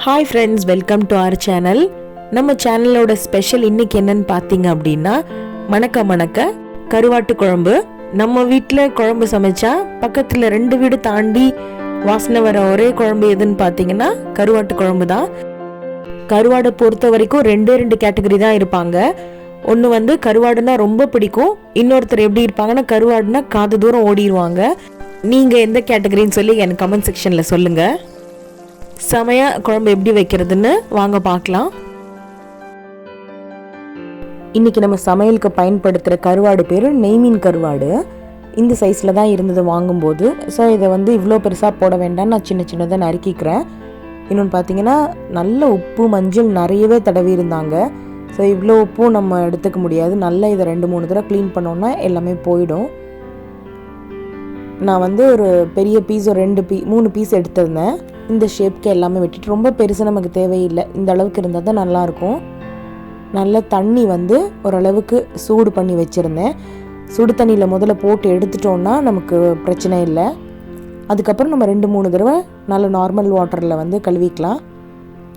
Hi friends, welcome to our channel. நம்ம சேனலோட special இன்னைக்கு என்னன்னு பார்த்தீங்க அப்படின்னா மணக்க கருவாட்டு குழம்பு. நம்ம வீட்டில் குழம்பு சமைச்சா பக்கத்தில் 2 வீடு தாண்டி வாசனை வர ஒரே குழம்பு எதுன்னு பார்த்தீங்கன்னா கருவாட்டு குழம்பு தான். கருவாடை பொறுத்த வரைக்கும் 2 கேட்டகரி தான் இருப்பாங்க. ஒன்று கருவாடுனா ரொம்ப பிடிக்கும், இன்னொருத்தர் எப்படி இருப்பாங்கன்னா கருவாடுனா காது தூரம் ஓடிடுவாங்க. நீங்கள் எந்த கேட்டகரின்னு சொல்லி எனக்கு கமெண்ட் செக்ஷனில் சொல்லுங்கள். செமையாக குழம்பு எப்படி வைக்கிறதுன்னு வாங்க பார்க்கலாம். இன்றைக்கி நம்ம சமையலுக்கு பயன்படுத்துகிற கருவாடு பேர் நெய்மீன் கருவாடு. இந்த சைஸில் தான் இருந்தது வாங்கும்போது. ஸோ இதை இவ்வளோ பெருசாக போட வேண்டாம், நான் சின்ன சின்னதாக நறுக்கிக்கிறேன். இன்னொன்று பார்த்தீங்கன்னா நல்ல உப்பு மஞ்சள் நிறையவே தடவி இருந்தாங்க. ஸோ இவ்வளோ உப்பும் நம்ம எடுத்துக்க முடியாது. நல்லா இதை 2-3 தடவை க்ளீன் பண்ணோன்னா எல்லாமே போயிடும். நான் ஒரு பெரிய பீஸ் 3 பீஸ் எடுத்திருந்தேன். இந்த ஷேப்க்கு எல்லாமே வெட்டிட்டு, ரொம்ப பெருசு நமக்கு தேவையில்லை, இந்த அளவுக்கு இருந்தால் தான் நல்லாயிருக்கும். நல்ல தண்ணி ஓரளவுக்கு சூடு பண்ணி வச்சுருந்தேன். சுடு தண்ணியில் முதல்ல போட்டு எடுத்துட்டோன்னா நமக்கு பிரச்சனை இல்லை. அதுக்கப்புறம் நம்ம 2-3 தடவை நல்ல நார்மல் வாட்டரில் கழுவிக்கலாம்.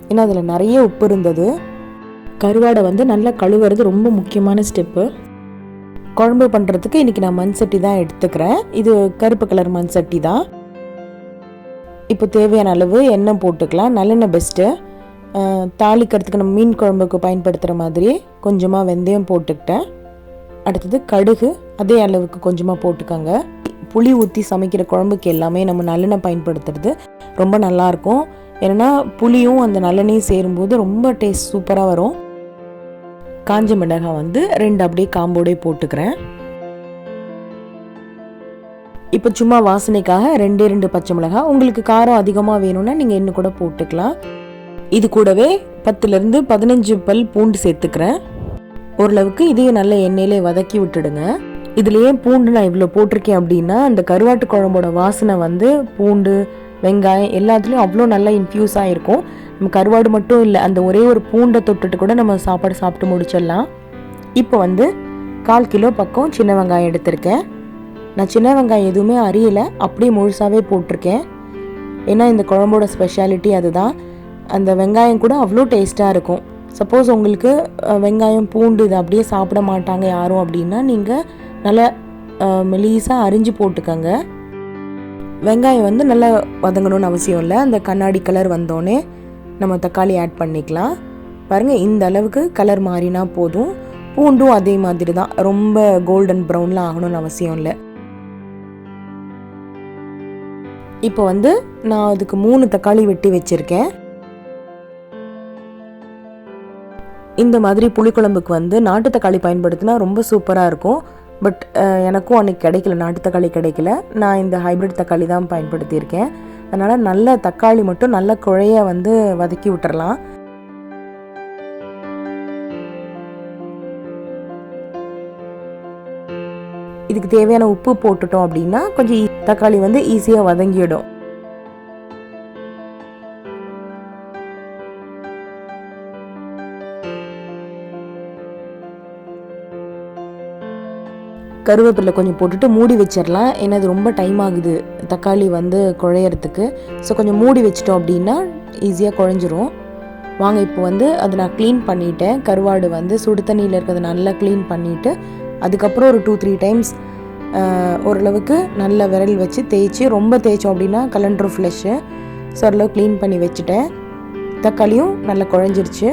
ஏன்னா அதில் நிறைய உப்பு இருந்தது. கருவாடை நல்லா கழுவுறது ரொம்ப முக்கியமான ஸ்டெப்பு. குழம்பு பண்ணுறதுக்கு இன்றைக்கி நான் மண் சட்டி தான் எடுத்துக்கிறேன். இது கருப்பு கலர் மண் சட்டி தான். இப்போ தேவையான அளவு எண்ணெய் போட்டுக்கலாம். நல்லெண்ணெய் பெஸ்ட்டு. தாளிக்கிறதுக்கு நம்ம மீன் குழம்புக்கு பயன்படுத்துகிற மாதிரி கொஞ்சமாக வெந்தயம் போட்டுக்கிட்டேன். அடுத்தது கடுகு அதே அளவுக்கு கொஞ்சமாக போட்டுக்கோங்க. புளி ஊற்றி சமைக்கிற குழம்புக்கு எல்லாமே நம்ம நல்லெண்ணெய் பயன்படுத்துறது ரொம்ப நல்லாயிருக்கும். ஏன்னா புளியும் அந்த நல்லெண்ணையும் சேரும்போது ரொம்ப டேஸ்ட் சூப்பராக வரும். காஞ்ச மிளகாய் 2 அப்படியே காம்போடே போட்டுக்கிறேன். இப்போ சும்மா வாசனைக்காக 2 பச்சை மிளகாய். உங்களுக்கு காரம் அதிகமாக வேணும்னா நீங்கள் இன்னும் கூட போட்டுக்கலாம். இது கூடவே 10 - 15 பல் பூண்டு சேர்த்துக்கிறேன். ஓரளவுக்கு இதையும் நல்ல எண்ணெயிலே வதக்கி விட்டுடுங்க. இதுலேயே பூண்டு நான் இவ்வளோ போட்டிருக்கேன் அப்படின்னா அந்த கருவாட்டு குழம்போட வாசனை பூண்டு வெங்காயம் எல்லாத்துலேயும் அவ்வளோ நல்லா இன்ஃப்யூஸ் ஆகிருக்கும். நம்ம கருவாடு மட்டும் இல்லை, அந்த ஒரே ஒரு பூண்டை தொட்டுட்டு கூட நம்ம சாப்பாடு சாப்பிட்டு முடிச்சிடலாம். இப்போ 1/4 கிலோ பக்கம் சின்ன வெங்காயம் எடுத்திருக்கேன். நான் சின்ன வெங்காயம் எதுவுமே அரியலை, அப்படியே முழுசாகவே போட்டிருக்கேன். ஏன்னா இந்த குழம்போட ஸ்பெஷாலிட்டி அதுதான். அந்த வெங்காயம் கூட அவ்வளோ டேஸ்ட்டாக இருக்கும். சப்போஸ் உங்களுக்கு வெங்காயம் பூண்டு இது அப்படியே சாப்பிட மாட்டாங்க யாரும் அப்படின்னா நீங்கள் நல்லா மெலிசாக அரிஞ்சு போட்டுக்கோங்க. வெங்காயம் நல்லா வதங்கணும்னு அவசியம் இல்லை. அந்த கண்ணாடி கலர் வந்தோடனே நம்ம தக்காளி ஆட் பண்ணிக்கலாம். பாருங்கள், இந்த அளவுக்கு கலர் மாறினா போதும். பூண்டும் அதே மாதிரி தான், ரொம்ப கோல்டன் ப்ரௌன்லாம் ஆகணும்னு அவசியம் இல்லை. இப்போ நான் அதுக்கு 3 தக்காளி வெட்டி வச்சுருக்கேன். இந்த மாதிரி புளிக்குழம்புக்கு நாட்டு தக்காளி பயன்படுத்தினா ரொம்ப சூப்பராக இருக்கும். பட் எனக்கும் அன்றைக்கி கிடைக்கல, நாட்டு தக்காளி கிடைக்கல. நான் இந்த ஹைப்ரிட் தக்காளி தான் பயன்படுத்தியிருக்கேன். அதனால் நல்ல தக்காளி மட்டும் நல்ல குழைய வதக்கி விட்டுறலாம். இதுக்கு தேவையான உப்பு போட்டுட்டோம் அப்படின்னா கொஞ்சம் தக்காளி ஈஸியாக வதங்கிடும். கருவேப்பிலை கொஞ்சம் போட்டுட்டு மூடி வச்சிடலாம். ஏன்னா அது ரொம்ப டைம் ஆகுது தக்காளி குழையறதுக்கு. ஸோ கொஞ்சம் மூடி வச்சிட்டோம் அப்படின்னா ஈஸியாக குழஞ்சிரும். வாங்க இப்போ அதை நான் க்ளீன் பண்ணிட்டேன். கருவாடு சுடு தண்ணியில் இருக்கிறத நல்லா க்ளீன் பண்ணிவிட்டு அதுக்கப்புறம் ஒரு 2-3 டைம்ஸ் ஓரளவுக்கு நல்ல விரல் வச்சு தேய்ச்சி, ரொம்ப தேய்ச்சோம் அப்படின்னா கலண்டரும் ஃப்ளெஷ்ஷு. ஸோ ஓரளவு க்ளீன் பண்ணி வச்சுட்டேன். தக்காளியும் நல்லா குழஞ்சிருச்சு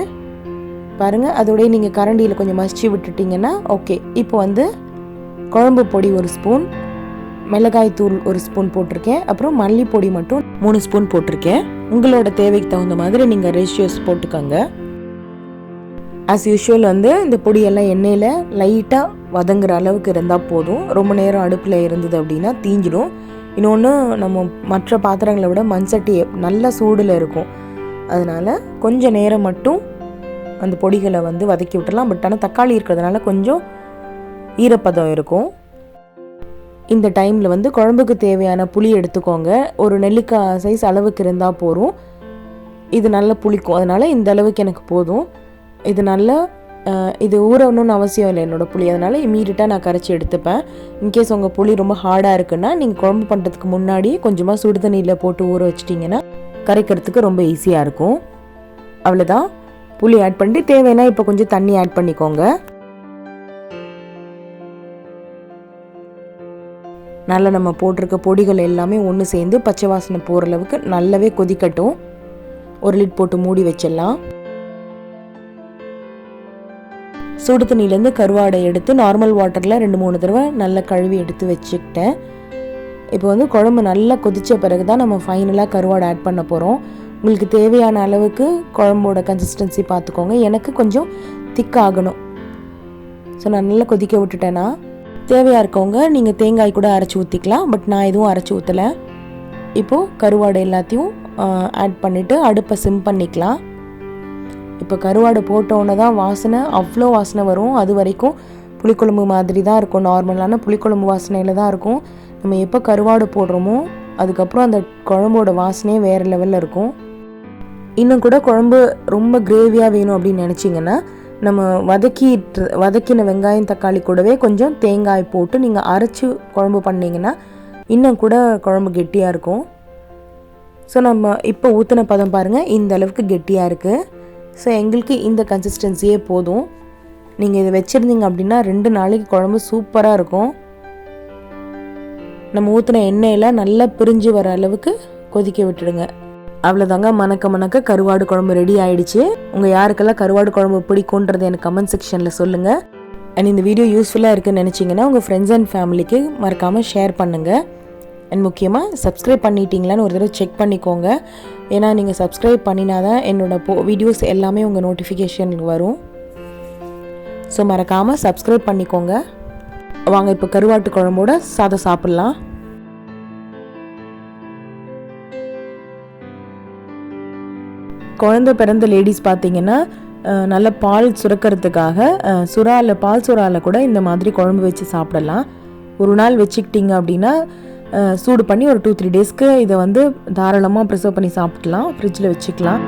பாருங்கள். அதோடய நீங்கள் கரண்டியில் கொஞ்சம் மசிச்சு விட்டுட்டிங்கன்னா ஓகே. இப்போ குழம்பு பொடி 1 ஸ்பூன், மிளகாய் தூள் 1 ஸ்பூன் போட்டிருக்கேன். அப்புறம் மல்லிப்பொடி மட்டும் 3 ஸ்பூன் போட்டிருக்கேன். உங்களோட தேவைக்கு தகுந்த மாதிரி நீங்கள் ரேஷியோஸ் போட்டுக்கோங்க. ஆஸ் யூஷுவல் இந்த பொடியெல்லாம் எண்ணெயில் லைட்டாக வதங்குற அளவுக்கு இருந்தால் போதும். ரொம்ப நேரம் அடுப்பில் இருந்தது அப்படின்னா தீஞ்சிடும். இன்னொன்று, நம்ம மற்ற பாத்திரங்களை விட மண் சட்டி நல்ல சூடில் இருக்கும். அதனால் கொஞ்சம் நேரம் மட்டும் அந்த பொடிகளை வதக்கி விட்டுடலாம். பட் ஆனால் தக்காளி இருக்கிறதுனால கொஞ்சம் ஈரப்பதம் இருக்கும். இந்த டைமில் குழம்புக்கு தேவையான புளி எடுத்துக்கோங்க. ஒரு நெல்லிக்காய் சைஸ் அளவுக்கு இருந்தால் போதும். இது நல்லா புளிக்கும், அதனால் இந்த அளவுக்கு எனக்கு போதும். இது ஊறணும்னு அவசியம் இல்லை என்னோடய புளி. அதனால் இமீடியட்டாக நான் கரைச்சி எடுத்துப்பேன். இன்கேஸ் உங்கள் புளி ரொம்ப ஹார்டாக இருக்குன்னா நீங்கள் குழம்பு பண்ணுறதுக்கு முன்னாடி கொஞ்சமாக சுடு தண்ணியில் போட்டு ஊற வச்சிட்டிங்கன்னா கரைக்கிறதுக்கு ரொம்ப ஈஸியாக இருக்கும். அவ்வளோதான். புளி ஆட் பண்ணிட்டு தேவைன்னா இப்போ கொஞ்சம் தண்ணி ஆட் பண்ணிக்கோங்க. நல்லா நம்ம போட்டிருக்க பொடிகள் எல்லாமே ஒன்று சேர்ந்து பச்சை வாசனை போகிற அளவுக்கு நல்லாவே கொதிக்கட்டும். ஒரு லிட் போட்டு மூடி வச்சிடலாம். சுடு தண்ணியிலேருந்து கருவாடை எடுத்து நார்மல் வாட்டரில் 2-3 தடவை நல்லா கழுவி எடுத்து வச்சுக்கிட்டேன். இப்போ வந்து குழம்பு நல்லா கொதித்த பிறகு தான் நம்ம ஃபைனலாக கருவாடை ஆட் பண்ண போகிறோம். உங்களுக்கு தேவையான அளவுக்கு குழம்போட கன்சிஸ்டன்சி பார்த்துக்கோங்க. எனக்கு கொஞ்சம் திக்காகணும். ஸோ நான் நல்லா கொதிக்க விட்டுட்டேன்னா, தேவையாக இருக்கவங்க நீங்கள் தேங்காய் கூட அரைச்சி ஊற்றிக்கலாம். பட் நான் எதுவும் அரைச்சி ஊற்றலை. இப்போது கருவாடு எல்லாத்தையும் ஆட் பண்ணிவிட்டு அடுப்பை சிம் பண்ணிக்கலாம். இப்போ கருவாடு போட்டோன்னே தான் வாசனை, அவ்வளோ வாசனை வரும். அது வரைக்கும் புளிக்குழம்பு மாதிரி தான் இருக்கும். நார்மலான புளிக்குழம்பு வாசனையில் தான் இருக்கும். நம்ம எப்போ கருவாடு போடுறோமோ அதுக்கப்புறம் அந்த குழம்போட வாசனையே வேறு லெவலில் இருக்கும். இன்னும் கூட குழம்பு ரொம்ப கிரேவியாக வேணும் அப்படின்னு நினச்சிங்கன்னா, நம்ம வதக்கின வெங்காயம் தக்காளி கூடவே கொஞ்சம் தேங்காய் போட்டு நீங்கள் அரைச்சி குழம்பு பண்ணிங்கன்னா இன்னும் கூட குழம்பு கெட்டியாக இருக்கும். ஸோ நம்ம இப்போ ஊற்றின பதம் பாருங்கள், இந்த அளவுக்கு கெட்டியாக இருக்குது. ஸோ எங்களுக்கு இந்த கன்சிஸ்டன்சியே போதும். நீங்கள் இதை வச்சுருந்தீங்க அப்படின்னா 2 நாளைக்கு குழம்பு சூப்பராக இருக்கும். நம்ம ஊற்றின எண்ணெயில் நல்லா பிரிஞ்சு வர அளவுக்கு கொதிக்க விட்டுடுங்க. அவ்வளோதாங்க, மணக்க மணக்க கருவாடு குழம்பு ரெடி ஆகிடுச்சு. உங்கள் யாருக்கெல்லாம் கருவாடு குழம்பு பிடிக்குன்றது எனக்கு கமெண்ட் செக்ஷனில் சொல்லுங்கள். அண்ட் இந்த வீடியோ யூஸ்ஃபுல்லாக இருக்குன்னு நினச்சிங்கன்னா உங்கள் ஃப்ரெண்ட்ஸ் அண்ட் ஃபேமிலிக்கு மறக்காமல் ஷேர் பண்ணுங்கள். அண்ட் முக்கியமாக சப்ஸ்கிரைப் பண்ணிட்டீங்களான்னு ஒரு தடவை செக் பண்ணிக்கோங்க. ஏன்னா நீங்கள் சப்ஸ்கிரைப் பண்ணினா தான் என்னோடய வீடியோஸ் எல்லாமே உங்கள் நோட்டிஃபிகேஷனுக்கு வரும். ஸோ மறக்காமல் சப்ஸ்கிரைப் பண்ணிக்கோங்க. வாங்க இப்போ கருவாட்டு குழம்போட சாதம் சாப்பிட்லாம். குழந்தை பிறந்த லேடிஸ் பார்த்தீங்கன்னா நல்ல பால் சுரக்கிறதுக்காக பால் சுறாவில் கூட இந்த மாதிரி குழம்பு வச்சு சாப்பிடலாம். ஒரு நாள் வச்சுக்கிட்டிங்க அப்படின்னா சூடு பண்ணி ஒரு 2-3 டேஸ்க்கு இதை வந்து தாராளமாக ப்ரிசர்வ் பண்ணி சாப்பிடலாம். ஃப்ரிட்ஜில் வச்சுக்கலாம்.